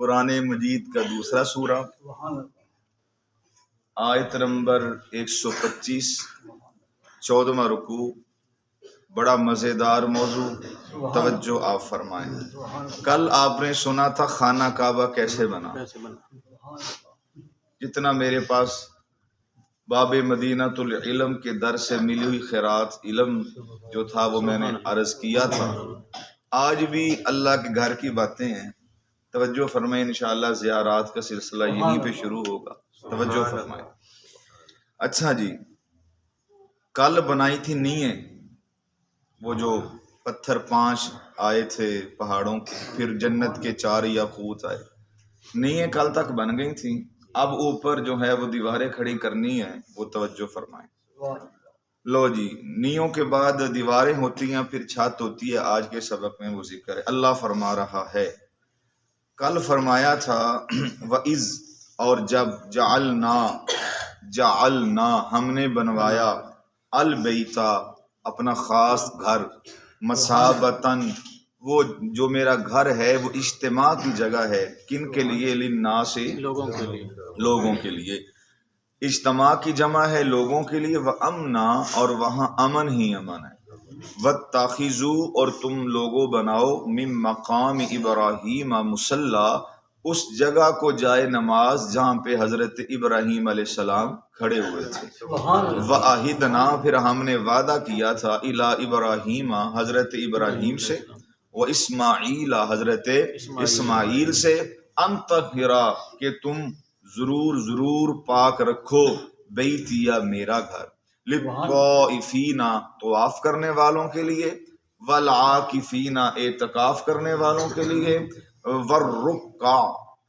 قرآن مجید کا دوسرا سورہ، آیت نمبر 125، 14واں رکوع۔ بڑا مزیدار موضوع، توجہ آپ فرمائیں۔ کل آپ نے سنا تھا خانہ کعبہ کیسے بنا۔ جتنا میرے پاس باب مدینۃ العلم کے در سے ملی ہوئی خیرات علم جو تھا وہ میں نے عرض کیا تھا۔ آج بھی اللہ کے گھر کی باتیں ہیں، توجہ فرمائیں۔ انشاءاللہ زیارات کا سلسلہ یہیں پہ شروع ہوگا، توجہ فرمائیں۔ اچھا جی، کل بنائی تھی نییں، وہ جو پتھر 5 آئے تھے پہاڑوں کے، پھر جنت کے 4 یاقوت آئے، نییں کل تک بن گئی تھیں۔ اب اوپر جو ہے وہ دیواریں کھڑی کرنی ہیں، وہ توجہ فرمائیں۔ لو جی، نیوں کے بعد دیواریں ہوتی ہیں، پھر چھت ہوتی ہے۔ آج کے سبق میں وہ ذکر ہے۔ اللہ فرما رہا ہے، کل فرمایا تھا وَإِذْ، اور جب جعلنا ہم نے بنوایا البیتا اپنا خاص گھر، مثابتاً وہ جو میرا گھر ہے وہ اجتماع کی جگہ ہے، کن کے لیے؟ للناس، لوگوں کے لیے۔ اجتماع کی جمع ہے لوگوں کے لیے، وَأَمْنًا، اور وہاں امن ہی امن ہے۔ وَاتَّخِذُوا، اور تم لوگوں بناؤ، مِن مقام ابراہیم مصلی، اس جگہ کو جائے نماز جہاں پہ حضرت ابراہیم علیہ السلام کھڑے ہوئے تھے۔ وَعَهِدْنَا، پھر ہم نے وعدہ کیا تھا، إِلَىٰ ابراہیم، حضرت ابراہیم سے، وَإِسماعیل، حضرت اسماعیل سے، أَن طَهِّرَ، کہ تم ضرور پاک رکھو، بیتیا، میرا گھر، للطائفین، طواف کرنے والوں کے لیے، والعاکفین، اعتکاف کرنے والوں کے لیے، والرکع،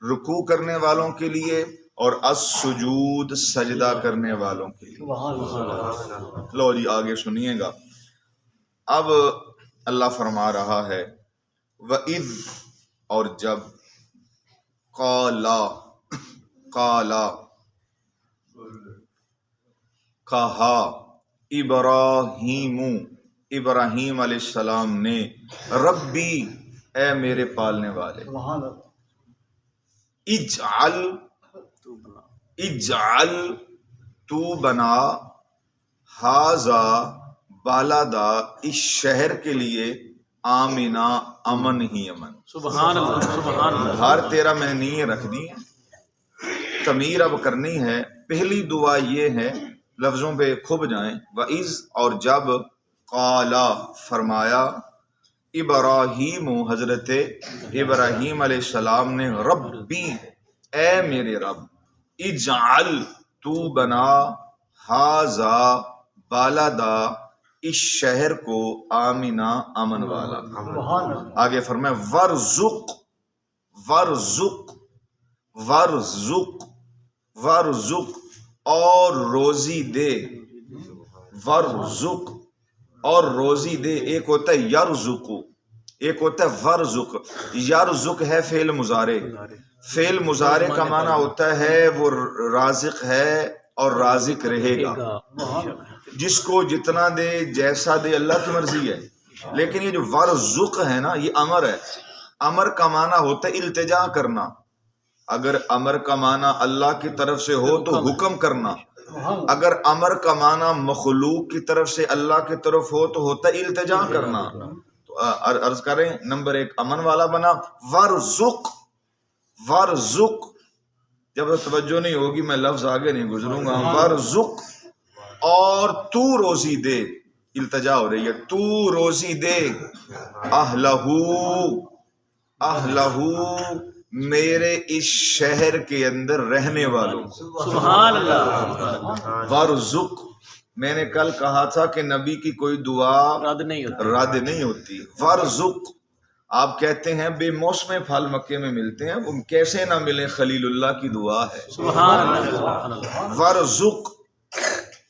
رکوع کرنے والوں کے لیے، اور السجود، سجدہ کرنے والوں کے لیے۔ لو جی آگے سنیے گا۔ اب اللہ فرما رہا ہے وَإِذْ، اور جب، قالا کہا، ابراہیم علیہ السلام نے، ربی، اے میرے پالنے والے، اجعل، تو بنا، ہاذا، بالادہ، اس شہر کے لیے، آمنا، امن ہی امن۔ سبحان اللہ، سبحان اللہ۔ گھر تیرا میں نے نییں رکھ دی ہیں، تعمیر اب کرنی ہے۔ پہلی دعا یہ ہے، لفظوں پہ کھب جائیں، وَإِذْ، اور جب، قالا، فرمایا، ابراہیم، حضرت ابراہیم علیہ السلام نے، ربی، اے میرے رب، اجعل، تو بنا، ہاذا، بالادہ، اس شہر کو، آمنا، امن والا۔ آگے فرمائے ورزق، اور روزی دے، ورزق، اور روزی دے۔ ایک ہوتا ہے یرزق، ایک ہوتا ہے ورزق۔ یرزق ہے فعل مضارع، فعل مضارع کا معنی ہوتا ہے وہ رازق ہے اور رازق رہے گا، جس کو جتنا دے جیسا دے اللہ کی مرضی ہے۔ لیکن یہ جو ورزق ہے نا، یہ امر ہے۔ امر کا معنی ہوتا ہے التجا کرنا۔ اگر امر کا معنی اللہ کی طرف سے ہو تو حکم کرنا، اگر امر کا معنی مخلوق کی طرف سے اللہ کی طرف ہو تو ہوتا ہے التجا کرنا۔ تو عرض کریں، نمبر 1 امن والا بنا، ورزق، جب توجہ نہیں ہوگی میں لفظ آگے نہیں گزروں گا۔ ورزق، اور تو روزی دے، التجا ہو رہی ہے، تو روزی دے، اہلہو، میرے اس شہر کے اندر رہنے والوں، سبحان اللہ۔ ورزق، میں نے کل کہا تھا کہ نبی کی کوئی دعا رد نہیں ہوتی۔ ورزق، آپ کہتے ہیں بے موسم پھل مکے میں ملتے ہیں، وہ کیسے نہ ملے، خلیل اللہ کی دعا ہے۔ سبحان اللہ۔ ورزق،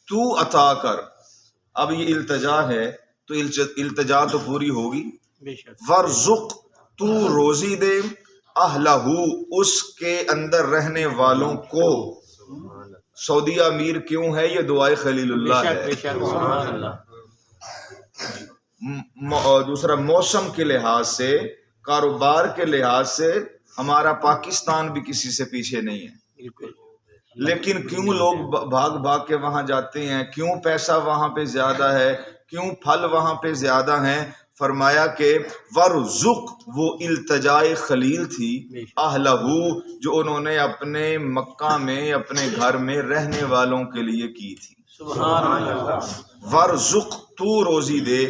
تو عطا کر۔ اب یہ التجا ہے تو التجا تو پوری ہوگی۔ ورزق، تو روزی دے، اہلہو، اس کے اندر رہنے والوں کو۔ سعودی امیر کیوں ہے؟ یہ دعائے خلیل اللہ ہے۔ سبحان اللہ۔ دوسرا، موسم کے لحاظ سے، کاروبار کے لحاظ سے ہمارا پاکستان بھی کسی سے پیچھے نہیں ہے، بالکل لیکن کیوں لوگ بھاگ بھاگ کے وہاں جاتے ہیں؟ کیوں پیسہ وہاں پہ زیادہ ہے؟ کیوں پھل وہاں پہ زیادہ ہیں؟ فرمایا کہ ورزق، وہ التجائے خلیل تھی، اہلہ، جو انہوں نے اپنے مکہ میں اپنے گھر میں رہنے والوں کے لیے کی تھی۔ سبحان اللہ ورزق، تو روزی دے،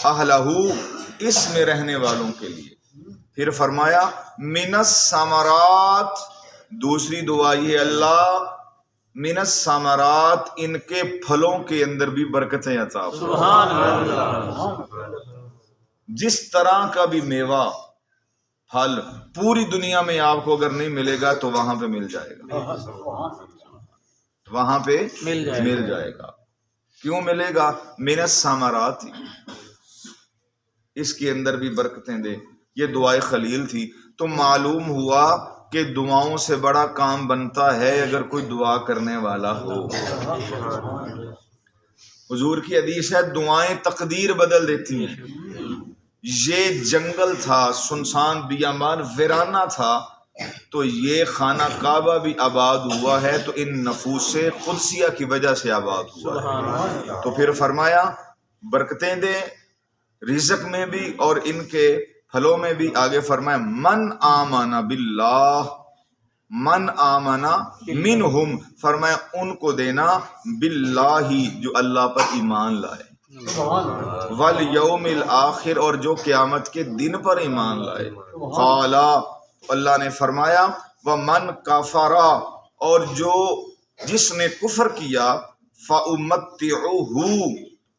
اہلہ، اس میں رہنے والوں کے لیے۔ پھر فرمایا من الثمرات، دوسری دعا یہ اللہ من الثمرات، ان کے پھلوں کے اندر بھی برکتیں عطا فرما۔ سبحان اللہ جس طرح کا بھی میوہ پھل پوری دنیا میں آپ کو اگر نہیں ملے گا تو وہاں پہ مل جائے گا، وہاں پہ مل جائے گا۔ کیوں ملے گا؟ من الثمرات، اس کے اندر بھی برکتیں دے۔ یہ دعائے خلیل تھی۔ تو معلوم ہوا کہ دعاؤں سے بڑا کام بنتا ہے اگر کوئی دعا کرنے والا ہو۔ حضور کی حدیث ہے دعائیں تقدیر بدل دیتی ہیں۔ یہ جنگل تھا، سنسان بیابان ویرانہ تھا، تو یہ خانہ کعبہ بھی آباد ہوا ہے تو ان نفوس قدسیہ کی وجہ سے آباد ہوا ہے۔ تو پھر فرمایا برکتیں دے رزق میں بھی اور ان کے پھلوں میں بھی۔ آگے فرمایا من آمن باللہ، من آمنا منہم، فرمایا ان کو دینا باللہ، جو اللہ پر ایمان لائے، والیوم الآخر، اور جو قیامت کے دن پر ایمان لائے۔ قال، اللہ نے فرمایا ومن کفر، اور جس نے کفر کیا، فأمتعہ،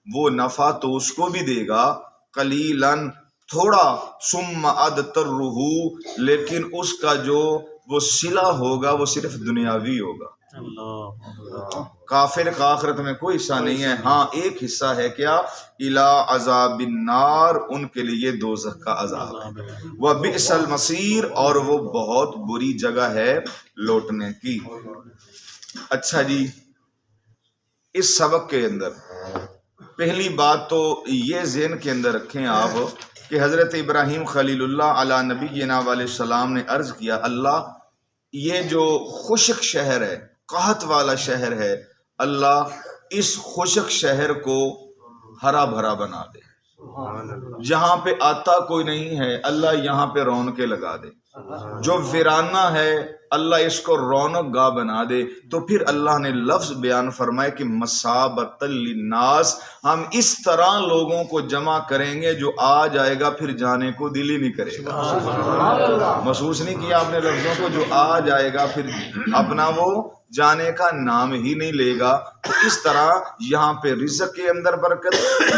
وہ نفع تو اس کو بھی دے گا، قلیلاً، تھوڑا، ثم ادترہ، لیکن اس کا جو وہ صلہ ہوگا وہ صرف دنیاوی ہوگا۔ کافر کا آخرت میں کوئی حصہ نہیں ہے۔ ہاں ایک حصہ ہے، کیا؟ الی عذاب النار، ان کے لیے دوزخ کا عذاب ہے۔ وبئس المصیر، اور وہ بہت بری جگہ ہے لوٹنے کی۔ اچھا جی، اس سبق کے اندر پہلی بات تو یہ ذہن کے اندر رکھیں آپ کہ حضرت ابراہیم خلیل اللہ علی نبینا علیہ السلام نے عرض کیا اللہ یہ جو خشک شہر ہے، قحط والا شہر ہے، اللہ اس خشک شہر کو ہرا بھرا بنا دے، جہاں پہ آتا کوئی نہیں ہے اللہ یہاں پہ رونقیں لگا دے، جو ویرانہ ہے اللہ اس کو رونق گاہ بنا دے۔ تو پھر اللہ نے لفظ بیان فرمائے کہ مثابۃ للناس، ہم اس طرح لوگوں کو جمع کریں گے جو آ جائے گا پھر جانے کو دل ہی نہیں کرے گا۔ محسوس نہیں کیا آپ نے لفظوں کو؟ جو آ جائے گا پھر اپنا وہ جانے کا نام ہی نہیں لے گا۔ تو اس طرح یہاں پہ رزق کے اندر برکت،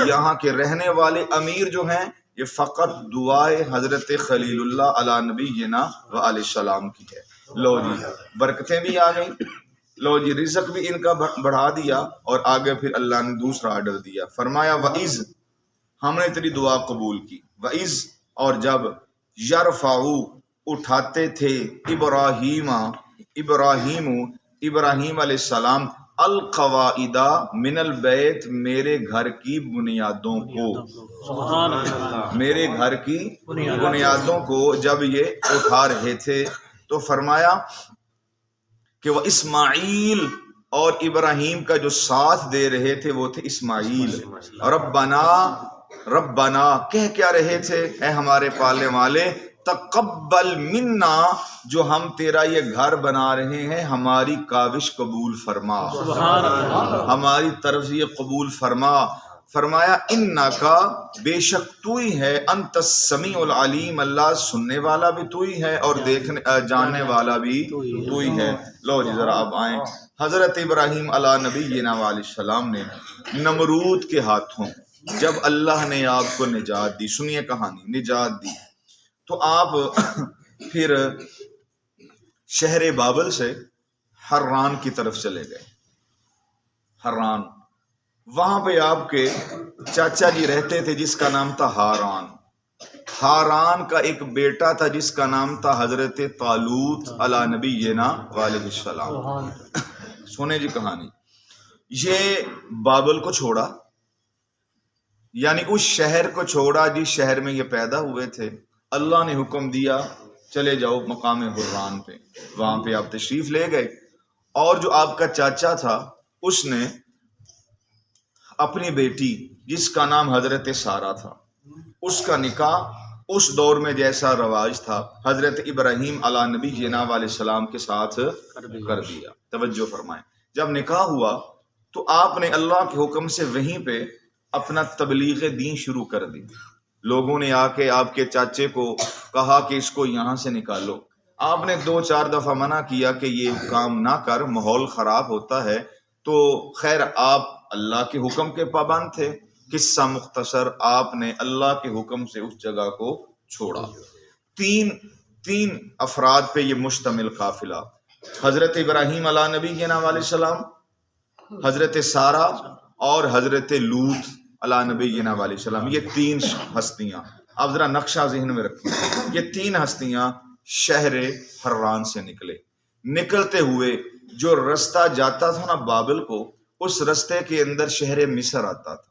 یہاں کے رہنے والے امیر جو ہیں یہ فقط دعائے حضرت خلیل اللہ علی نبینا و علیہ السلام کی ہے۔ لو جی برکتیں بھی آ گئیں، لو جی رزق بھی ان کا بڑھا دیا، اور آگے پھر اللہ نے دوسرا آرڈر دیا، فرمایا وَإِذْ، ہم نے تیری دعا قبول کی، وَإِذْ، اور جب یرفعُ، اٹھاتے تھے، ابراہیم علیہ السلام، القواعد من البیت، میرے گھر کی بنیادوں کو، میرے گھر کی بنیادوں کو جب یہ اٹھا رہے تھے، تو فرمایا کہ وہ اسماعیل، اور ابراہیم کا جو ساتھ دے رہے تھے وہ تھے اسماعیل، ربنا کہہ کیا رہے تھے، اے ہمارے پالنے والے، تقبل منا، جو ہم تیرا یہ گھر بنا رہے ہیں ہماری کاوش قبول فرما، ہماری طرف سے یہ قبول فرما۔ فرمایا انکا، بے شک تو ہی ہے، انت السمیع العلیم، اللہ سننے والا بھی تو ہی ہے اور دیکھنے جاننے والا بھی تو ہی ہے۔ لو جی ذرا اب آئیں، حضرت ابراہیم علی نبینا علیہ السلام نے نمرود کے ہاتھوں جب اللہ نے آپ کو نجات دی، سنیے کہانی، نجات دی، تو آپ پھر شہر بابل سے حران کی طرف چلے گئے۔ حران، وہاں پہ آپ کے چاچا جی رہتے تھے جس کا نام تھا ہاران۔ ہاران کا ایک بیٹا تھا جس کا نام تھا حضرت طالوت علی نبینا علیہ السلام۔ سنے جی کہانی، یہ بابل کو چھوڑا، یعنی اس شہر کو چھوڑا جس شہر میں یہ پیدا ہوئے تھے۔ اللہ نے حکم دیا چلے جاؤ مقام حران پہ، وہاں پہ آپ تشریف لے گئے، اور جو آپ کا چاچا تھا اس نے اپنی بیٹی جس کا نام حضرت سارہ تھا، اس کا نکاح اس دور میں جیسا رواج تھا حضرت ابراہیم علیہ نبی جناب علیہ السلام کے ساتھ کر دیا۔ توجہ فرمائیں، جب نکاح ہوا تو آپ نے اللہ کے حکم سے وہیں پہ اپنا تبلیغ دین شروع کر دی۔ لوگوں نے آ کے آپ کے چاچے کو کہا کہ اس کو یہاں سے نکالو، آپ نے 2-4 دفعہ منع کیا کہ یہ کام نہ کر، ماحول خراب ہوتا ہے، تو خیر آپ اللہ کے حکم کے پابند تھے۔ قصہ مختصر، آپ نے اللہ کے حکم سے اس جگہ کو چھوڑا۔ تین افراد پہ یہ مشتمل قافلہ، حضرت ابراہیم علیہ نبی جناب علیہ السلام، حضرت سارہ اور حضرت لوط علیہ نبی جناب علیہ السلام، یہ 3 ہستیاں۔ آپ ذرا نقشہ ذہن میں رکھیں، یہ 3 ہستیاں شہر حران سے نکلتے ہوئے جو رستہ جاتا تھا نا بابل کو، اس رستے کے اندر شہر مصر آتا تھا۔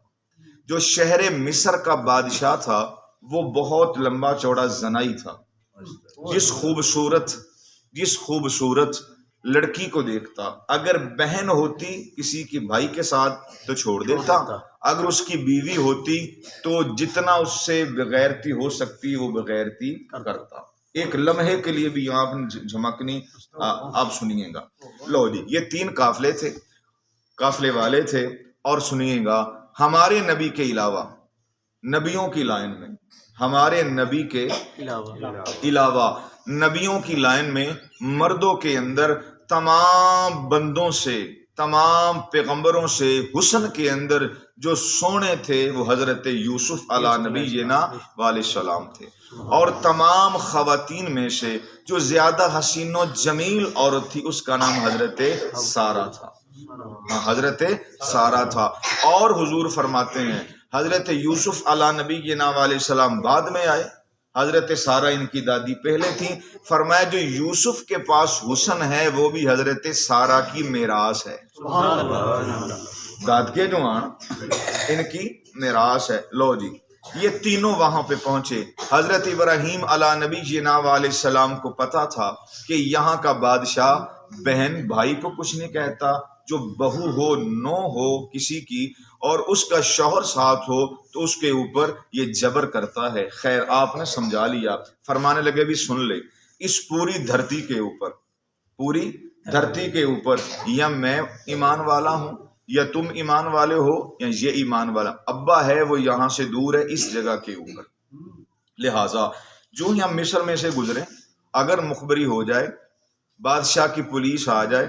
جو شہر مصر کا بادشاہ تھا وہ بہت لمبا چوڑا زنائی تھا، جس خوبصورت لڑکی کو دیکھتا، اگر بہن ہوتی کسی کی بھائی کے ساتھ تو چھوڑ دیتا، اگر اس کی بیوی ہوتی تو جتنا اس سے بغیرتی ہو سکتی وہ بغیرتی کرتا۔ ایک لمحے کے لیے بھی یہاں پر جھمکنی آپ سنیے گا۔ لو جی، یہ 3 قافلے والے تھے، اور سنیے گا ہمارے نبی کے علاوہ، نبیوں کی لائن میں، ہمارے نبی کے علاوہ نبیوں کی لائن میں مردوں کے اندر تمام بندوں سے، تمام پیغمبروں سے حسن کے اندر جو سونے تھے وہ حضرت یوسف علیہ نبی جناب علیہ السلام تھے، اور تمام خواتین میں سے جو زیادہ حسین و جمیل عورت تھی اس کا نام حضرت سارہ تھا، حضرت سارہ تھا۔ اور حضور فرماتے ہیں حضرت یوسف علیہ نبی جناب علیہ السلام بعد میں آئے، حضرت سارہ ان کی دادی پہلے تھی۔ فرمایا جو یوسف کے پاس حسن ہے وہ بھی حضرت سارہ کی میراث ہے، داد کے جو ان کی میراث ہے۔ لو جی، یہ تینوں وہاں پہ پہنچے۔ حضرت ابراہیم علیہ نبی جناب علیہ السلام کو پتا تھا کہ یہاں کا بادشاہ بہن بھائی کو کچھ نہیں کہتا، جو بہو ہو نو ہو کسی کی اور اس کا شوہر ساتھ ہو تو اس کے اوپر یہ جبر کرتا ہے۔ خیر آپ نے سمجھا لیا، فرمانے لگے بھی سن لے، اس پوری دھرتی کے اوپر یا میں ایمان والا ہوں یا تم ایمان والے ہو یا یہ ایمان والا، ابا ہے وہ یہاں سے دور ہے اس جگہ کے اوپر، لہٰذا جو ہی ہم مصر میں سے گزرے اگر مخبری ہو جائے، بادشاہ کی پولیس آ جائے،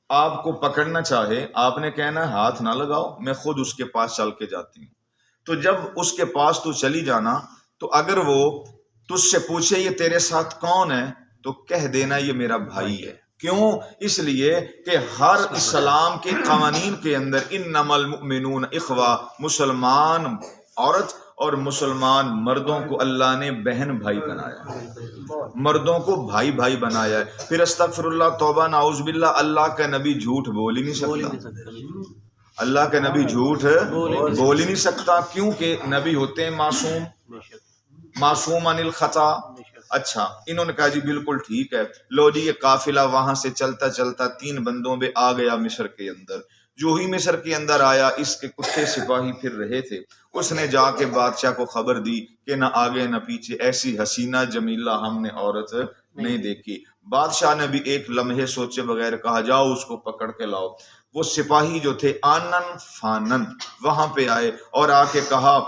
آپ کو پکڑنا چاہے، آپ نے کہنا ہے ہاتھ نہ لگاؤ، میں خود اس کے پاس چل کے جاتی ہوں۔ تو جب اس کے پاس تو چلی جانا، تو اگر وہ تجھ سے پوچھے یہ تیرے ساتھ کون ہے تو کہہ دینا یہ میرا بھائی ہے۔ کیوں؟ اس لیے کہ ہر اسلام کے قوانین کے اندر انما المؤمنون اخوہ، مسلمان عورت اور مسلمان مردوں کو اللہ نے بہن بھائی بنایا ہے، مردوں کو بھائی بھائی بنایا ہے۔ پھر استغفر اللہ، توبہ، نعوذ باللہ، اللہ کا نبی جھوٹ بول ہی نہیں سکتا، اللہ کا نبی جھوٹ بول ہی نہیں سکتا، کیونکہ نبی ہوتے ہیں معصوم عن الخطا۔ اچھا، انہوں نے کہا جی بالکل ٹھیک ہے۔ لو جی، یہ قافلہ وہاں سے چلتا چلتا 3 بندوں پہ آ گیا مصر کے اندر۔ جو ہی مصر کے اندر آیا، اس کے کتے سپاہی پھر رہے تھے، اس نے جا کے بادشاہ کو خبر دی کہ نہ آگے نہ پیچھے ایسی حسینہ جمیلہ ہم نے عورت نہیں دیکھی۔ بادشاہ نے بھی ایک لمحے سوچے بغیر کہا جاؤ اس کو پکڑ کے لاؤ۔ وہ سپاہی جو تھے آنن فانن وہاں پہ آئے اور آ کے کہا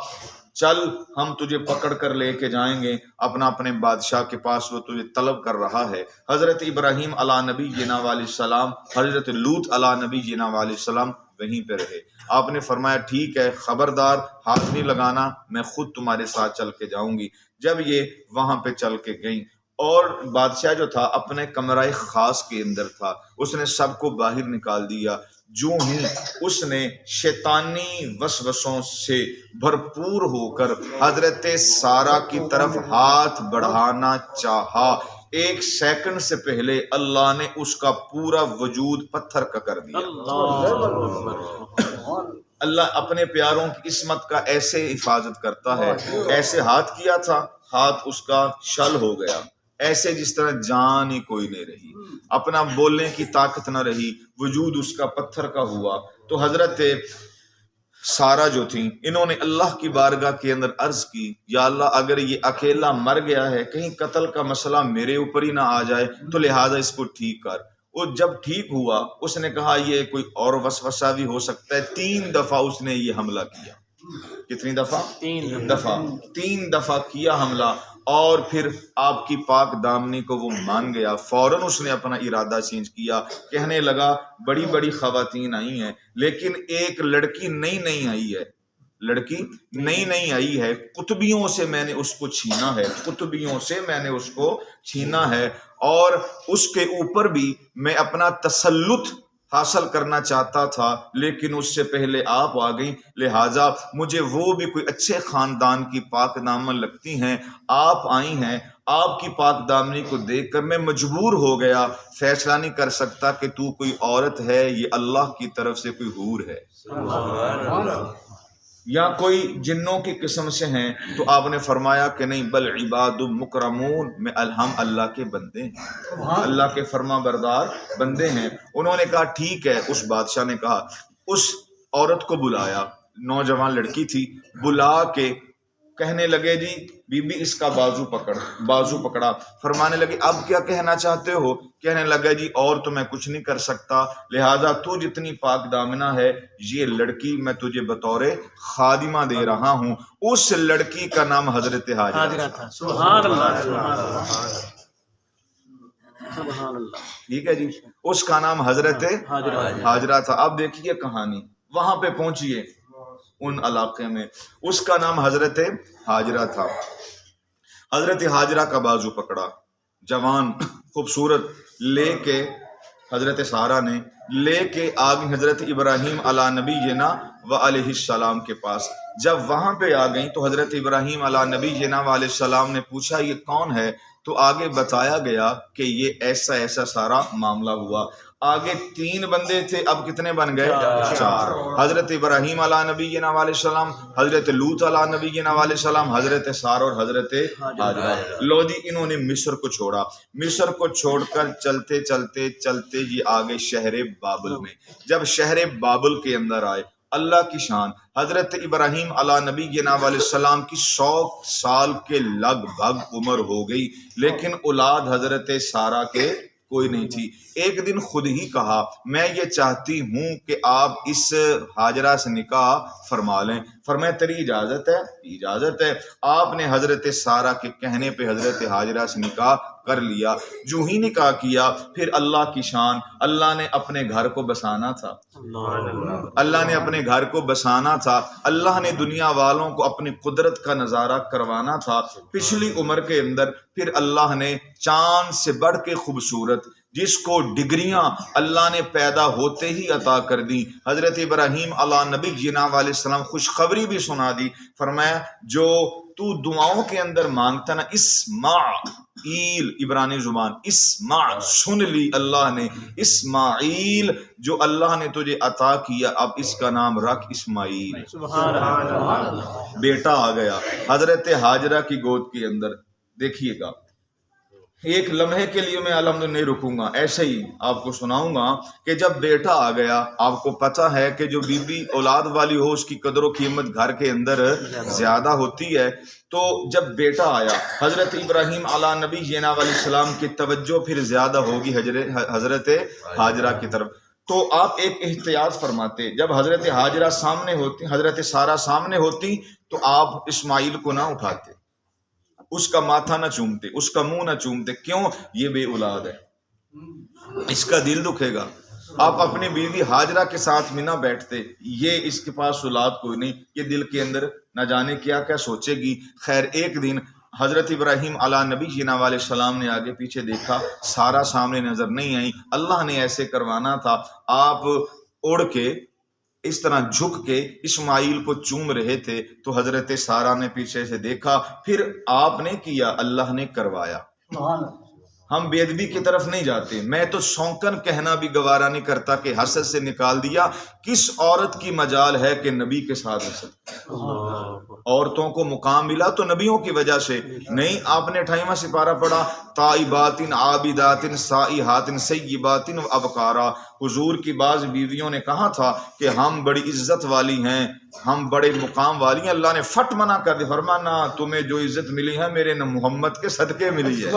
چل ہم تجھے پکڑ کر لے کے جائیں گے اپنے بادشاہ کے پاس، وہ تجھے طلب کر رہا ہے۔ حضرت ابراہیم علیہ نبی جناب علیہ السلام، حضرت لوط علیہ نبی جناب علیہ السلام وہیں پہ رہے۔ آپ نے فرمایا ٹھیک ہے، خبردار ہاتھ نہیں لگانا، میں خود تمہارے ساتھ چل کے جاؤں گی۔ جب یہ وہاں پہ چل کے گئیں اور بادشاہ جو تھا اپنے کمرہ خاص کے اندر تھا، اس نے سب کو باہر نکال دیا۔ جو ہی اس نے شیطانی وسوسوں سے بھرپور ہو کر حضرت سارہ کی طرف ہاتھ بڑھانا چاہا، 1 سیکنڈ سے پہلے اللہ نے اس کا پورا وجود پتھر کا کر دیا۔ اللہ اپنے پیاروں کی عصمت کا ایسے حفاظت کرتا ہے۔ ایسے ہاتھ کیا تھا، ہاتھ اس کا شل ہو گیا، ایسے جس طرح جان ہی کوئی نہیں رہی، اپنا بولنے کی طاقت نہ رہی، وجود اس کا پتھر کا ہوا۔ تو حضرت سارہ جو تھیں، انہوں نے اللہ کی بارگاہ کے اندر عرض کی، یا اللہ اگر یہ اکیلا مر گیا ہے، کہیں قتل کا مسئلہ میرے اوپر ہی نہ آ جائے، تو لہٰذا اس کو ٹھیک کر۔ وہ جب ٹھیک ہوا، اس نے کہا یہ کوئی اور وسوسہ بھی ہو سکتا ہے۔ 3 دفعہ اس نے یہ حملہ کیا۔ کتنی دفعہ؟ 3 دفعہ کیا حملہ، اور پھر آپ کی پاک دامنی کو وہ مان گیا۔ فوراً اس نے اپنا ارادہ چینج کیا، کہنے لگا بڑی بڑی خواتین آئی ہیں، لیکن ایک لڑکی نئی آئی ہے، لڑکی نئی آئی ہے، قطبیوں سے میں نے اس کو چھینا ہے، قطبیوں سے میں نے اس کو چھینا ہے، اور اس کے اوپر بھی میں اپنا تسلط حاصل کرنا چاہتا تھا، لیکن اس سے پہلے آپ آ گئی، لہٰذا مجھے وہ بھی کوئی اچھے خاندان کی پاک دامن لگتی ہیں، آپ آئی ہیں، آپ کی پاک دامنی کو دیکھ کر میں مجبور ہو گیا، فیصلہ نہیں کر سکتا کہ تو کوئی عورت ہے، یہ اللہ کی طرف سے کوئی حور ہے یا کوئی جنوں کی قسم سے ہیں۔ تو آپ نے فرمایا کہ نہیں، بل عباد مکرمون، میں ہم اللہ کے بندے ہیں، اللہ کے فرما بردار بندے ہیں۔ انہوں نے کہا ٹھیک ہے۔ اس بادشاہ نے کہا، اس عورت کو بلایا، نوجوان لڑکی تھی، بلا کے کہنے لگے جی بی بی اس کا بازو پکڑا، فرمانے لگے اب کیا کہنا چاہتے ہو؟ کہنے لگا جی اور تو میں کچھ نہیں کر سکتا، لہٰذا تو جتنی پاک دامنہ ہے، یہ لڑکی میں تجھے بطور خادمہ دے رہا ہوں۔ اس لڑکی کا نام حضرت حاجرہ تھا۔ سبحان اللہ، سبحان اللہ، ٹھیک ہے جی، اس کا نام حضرت حاجرہ تھا۔ اب دیکھیے کہانی، وہاں پہ پہنچیے ان علاقے میں، اس کا نام حضرت حاجرہ تھا۔ حضرت حاجرہ کا بازو پکڑا، جوان خوبصورت، لے کے حضرت سارہ نے لے کے آگئی حضرت ابراہیم علی نبینا و علیہ السلام کے پاس۔ جب وہاں پہ آ گئیں تو حضرت ابراہیم علی نبینا و علیہ السلام نے پوچھا یہ کون ہے؟ تو آگے بتایا گیا کہ یہ ایسا سارا معاملہ ہوا۔ آگے 3 بندے تھے، اب کتنے بن گئے؟ 4۔ حضرت ابراہیم علی نبینا علیہ السلام، حضرت لوط علی نبینا علیہ السلام، حضرت سارہ اور حضرت حاجرہ۔ لو جی انہوں نے مصر کو چھوڑا، مصر کو چھوڑ کر چلتے یہ آگے شہر بابل میں۔ جب شہر بابل کے اندر آئے، اللہ کی شان، حضرت ابراہیم علی نبینا علیہ السلام کی 100 سال کے لگ بھگ عمر ہو گئی، لیکن اولاد حضرت سارہ کے کوئی نہیں تھی۔ ایک دن خود ہی کہا میں یہ چاہتی ہوں کہ آپ اس حاجرہ سے نکاح فرما لیں۔ فرمایا تیری اجازت ہے؟ اجازت ہے۔ آپ نے حضرت سارہ کے کہنے پہ حضرت حاجرہ سے نکاح کر لیا۔ جو ہی نکاح کیا، پھر اللہ کی شان، اللہ نے اپنے گھر کو بسانا تھا، اللہ نے اپنے گھر کو بسانا تھا، اللہ نے دنیا والوں کو اپنی قدرت کا نظارہ کروانا تھا۔ پچھلی عمر کے اندر پھر اللہ نے چاند سے بڑھ کے خوبصورت، جس کو ڈگریاں اللہ نے پیدا ہوتے ہی عطا کر دی، حضرت ابراہیم علی نبی جینا علیہ السلام خوشخبری بھی سنا دی۔ فرمایا جو تو دعاؤں کے اندر مانگتا نا، اسماعیل، عبرانی زبان، اسماع، سن لی اللہ نے، اسماعیل جو اللہ نے تجھے عطا کیا، اب اس کا نام رکھ اسماعیل۔ سبحان اللہ، بیٹا آ گیا حضرت حاجرہ کی گود کے اندر۔ دیکھیے گا، ایک لمحے کے لیے میں الحمد نہیں رکوں گا، ایسے ہی آپ کو سناؤں گا کہ جب بیٹا آ گیا، آپ کو پتہ ہے کہ جو بی بی اولاد والی ہو اس کی قدر و قیمت گھر کے اندر زیادہ ہوتی ہے۔ تو جب بیٹا آیا، حضرت ابراہیم علی نبی جینا علیہ السلام کی توجہ پھر زیادہ ہوگی حضرت حاجرہ کی طرف۔ تو آپ ایک احتیاط فرماتے، جب حضرت حاجرہ سامنے ہوتی، حضرت سارہ سامنے ہوتی، تو آپ اسماعیل کو نہ اٹھاتے، اس کا ماتھا نہ چومتے، اس کا منہ نہ چومتے۔ کیوں؟ یہ بے اولاد ہے، اس کا دل دکھے گا۔ آپ اپنی بیوی حاجرہ کے ساتھ میں نہ بیٹھتے، یہ اس کے پاس اولاد کوئی نہیں، یہ دل کے اندر نہ جانے کیا کیا سوچے گی۔ خیر ایک دن حضرت ابراہیم علی نبی جینا علیہ السلام نے آگے پیچھے دیکھا، سارا سامنے نظر نہیں آئی۔ اللہ نے ایسے کروانا تھا، آپ اڑ کے اس طرح جھک کے اسماعیل کو چوم رہے تھے، تو حضرت سارہ نے پیچھے سے دیکھا، پھر آپ نے کیا، اللہ نے کروایا۔ ہم بے ادبی کی طرف نہیں جاتے. میں تو شوقاً کہنا بھی گوارا نہیں کرتا کہ حسد سے نکال دیا. کس عورت کی مجال ہے کہ نبی کے ساتھ حسد؟ عورتوں کو مقام ملا تو نبیوں کی وجہ سے نہیں. آپ نے 28واں سپارہ پڑھا، تائبات عابدات سائحات سیبات و ابکارا. حضور کی بعض بیویوں نے کہا تھا کہ ہم بڑی عزت والی ہیں، ہم بڑے مقام والی ہیں. اللہ نے فٹ منع کر دی، فرمانا تمہیں جو عزت ملی ہے میرے محمد کے صدقے ملی ہے.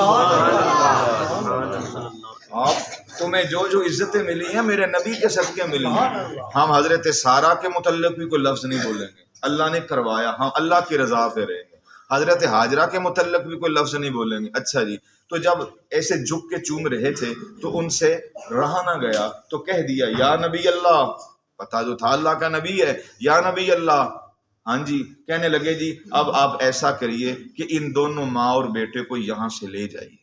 آپ تمہیں جو عزتیں ملی ہیں میرے نبی کے صدقے ملی ہیں. ہم حضرت سارہ کے متعلق بھی کوئی لفظ نہیں بولیں گے، اللہ نے کروایا، ہم اللہ کی رضا پہ رہیں گے. حضرت ہاجرہ کے متعلق بھی کوئی لفظ نہیں بولیں گے. اچھا جی، تو جب ایسے جھک کے چوم رہے تھے تو ان سے رہا نہ گیا تو کہہ دیا یا نبی اللہ. پتا جو تھا اللہ کا نبی ہے، یا نبی اللہ. ہاں جی، کہنے لگے جی اب آپ ایسا کریے کہ ان دونوں ماں اور بیٹے کو یہاں سے لے جائیے،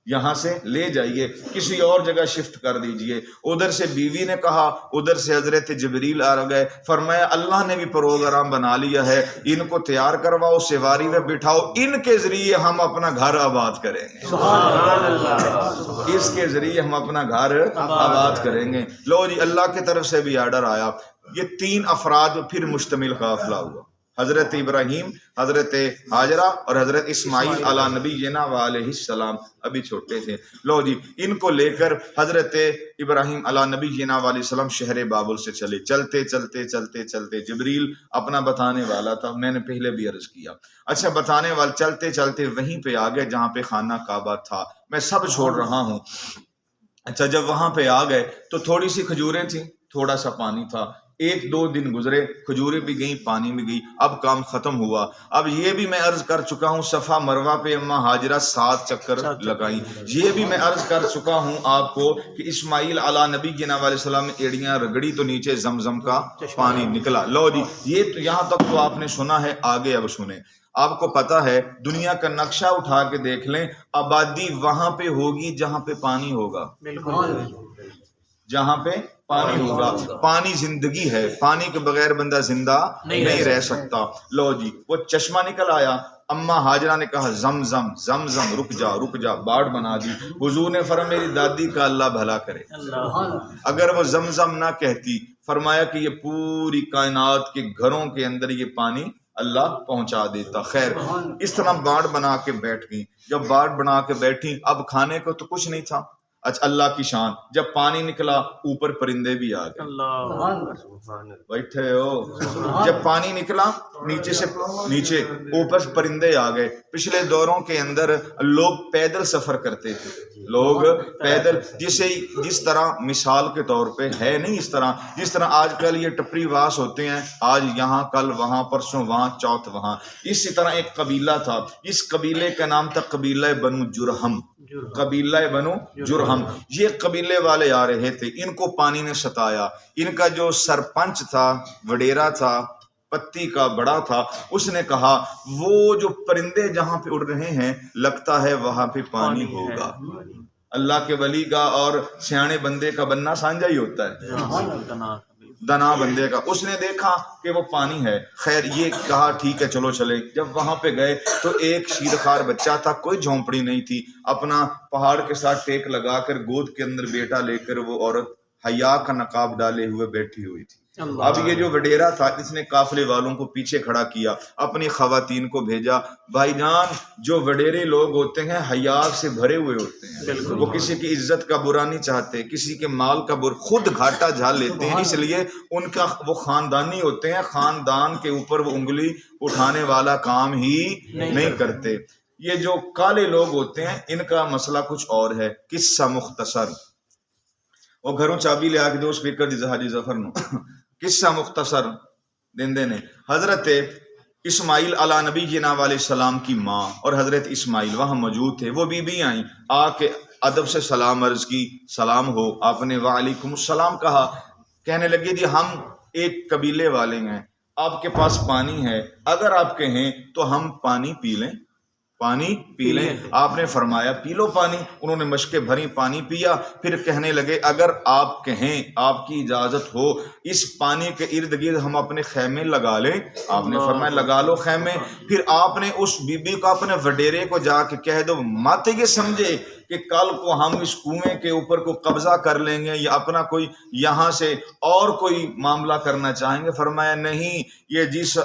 یہاں سے لے جائیے، کسی اور جگہ شفٹ کر دیجئے. ادھر سے بیوی نے کہا، ادھر سے حضرت جبریل آ گئے. فرمایا اللہ نے بھی پروگرام بنا لیا ہے، ان کو تیار کرواؤ، سواری میں بٹھاؤ، ان کے ذریعے ہم اپنا گھر آباد کریں گے. اس کے ذریعے ہم اپنا گھر آباد کریں گے. لو جی، اللہ کی طرف سے بھی آرڈر آیا. یہ 3 افراد پھر مشتمل قافلہ ہوا، حضرت ابراہیم، حضرت ہاجرہ اور حضرت اسماعیل علی نبینا علیہ السلام. ابھی چھوٹے تھے. لو جی، ان کو لے کر حضرت ابراہیم علی نبینا علیہ السلام شہر بابل سے چلے. چلتے چلتے چلتے چلتے جبریل اپنا بتانے والا تھا، میں نے پہلے بھی عرض کیا. اچھا، بتانے والے چلتے چلتے وہیں پہ آ گئے جہاں پہ خانہ کعبہ تھا. میں سب چھوڑ رہا ہوں. اچھا، جب وہاں پہ آ گئے تو تھوڑی سی کھجوریں تھیں، تھوڑا سا پانی تھا. 1-2 دن گزرے، کھجوریں بھی گئیں، پانی بھی گئی. اب کام ختم ہوا. اب یہ بھی میں عرض کر چکا ہوں، صفا مروہ پہ اماں ہاجرہ 7 چکر لگائیں. یہ بھی میں عرض کر چکا ہوں آپ کو کہ اسماعیل علی نبی علیہ السلام نے ایڑیاں رگڑی تو نیچے زمزم کا پانی نکلا. لو جی، یہ تو یہاں تک تو آپ نے سنا ہے. آگے اب سنیں. آپ کو پتا ہے دنیا کا نقشہ اٹھا کے دیکھ لیں، آبادی وہاں پہ ہوگی جہاں پہ پانی ہوگا. جہاں پہ پانی ہوگا. پانی زندگی ہے، پانی کے بغیر بندہ زندہ نہیں رہ سکتا. لو جی، وہ چشمہ نکل آیا. اماں ہاجرہ نے کہا زمزم زمزم، رک جا رک جا، باڑ بنا دی. حضور نے فرمایا میری دادی کا اللہ بھلا کرے. اگر وہ زمزم نہ کہتی، فرمایا کہ یہ پوری کائنات کے گھروں کے اندر یہ پانی اللہ پہنچا دیتا. خیر، اس طرح باڑ بنا کے بیٹھ گئی. جب باڑ بنا کے بیٹھی، اب کھانے کو تو کچھ نہیں تھا. اچھا، اللہ کی شان، جب پانی نکلا اوپر پرندے بھی آ گئے. بیٹھے ہو، جب پانی نکلا نیچے سے نیچے اوپر پرندے آ گئے. پچھلے دوروں کے اندر لوگ پیدل سفر کرتے تھے. لوگ پیدل، جس طرح مثال کے طور پہ ہے نہیں، اس طرح جس طرح آج کل یہ ٹپری واس ہوتے ہیں، آج یہاں کل وہاں پرسوں وہاں چوتھ وہاں. اسی طرح ایک قبیلہ تھا، اس قبیلے کا نام تھا قبیلہ بنو جرہم. قبیلہ بنو جرہم، یہ قبیلے والے آ رہے تھے. ان کو پانی نے ستایا. ان کا جو سرپنچ تھا، وڈیرا تھا، پتی کا بڑا تھا، اس نے کہا وہ جو پرندے جہاں پہ اڑ رہے ہیں لگتا ہے وہاں پہ پانی ہوگا. اللہ کے ولی کا اور سیانے بندے کا بننا سانجا ہی ہوتا ہے، دنا بندے کا. اس نے دیکھا کہ وہ پانی ہے. خیر، یہ کہا ٹھیک ہے چلو چلے. جب وہاں پہ گئے تو ایک شیرخوار بچہ تھا، کوئی جھونپڑی نہیں تھی، اپنا پہاڑ کے ساتھ ٹیک لگا کر گود کے اندر بیٹا لے کر وہ عورت حیا کا نقاب ڈالے ہوئے بیٹھی ہوئی تھی. اب یہ جو وڈیرا تھا، اس نے قافلے والوں کو پیچھے کھڑا کیا، اپنی خواتین کو بھیجا. بھائی جان، جو وڈیرے لوگ ہوتے ہیں حیا سے بھرے ہوئے ہوتے ہیں. وہ کسی کی عزت کا برا نہیں چاہتے، کسی کے مال کا برا، خود گھاٹا جھال لیتے ہیں. اس لیے ان کا وہ خاندانی ہوتے ہیں، خاندان کے اوپر وہ انگلی اٹھانے والا کام ہی نہیں کرتے. یہ جو کالے لوگ ہوتے ہیں ان کا مسئلہ کچھ اور ہے. قصہ مختصر، وہ گھروں چابی لے آ کے دو سپیکر دی حاجی ظفر نو. قصہ مختصر دندے نے، حضرت اسماعیل علی نبی علیہ السلام کی ماں اور حضرت اسماعیل وہاں موجود تھے. وہ بی بی آئیں، آ کے ادب سے سلام عرض کی، سلام ہو. آپ نے وعلیکم السلام کہا. کہنے لگے جی ہم ایک قبیلے والے ہیں، آپ کے پاس پانی ہے، اگر آپ کہیں تو ہم پانی پی لیں. پانی پی لیں. آپ نے فرمایا پی لو پانی. انہوں نے مشکیں بھری، پانی پیا. پھر کہنے لگے اگر آپ کہیں، آپ کی اجازت ہو، اس پانی کے ارد گرد ہم اپنے خیمے لگا لیں. آپ نے فرمایا لگا لو خیمے. پھر آپ نے اس بی بی کو، اپنے وڈیرے کو جا کے کہہ دو، مت یہ سمجھے کہ کل کو ہم اس کنویں کے اوپر کو قبضہ کر لیں گے یا اپنا کوئی یہاں سے اور کوئی معاملہ کرنا چاہیں گے. فرمایا نہیں، یہ جس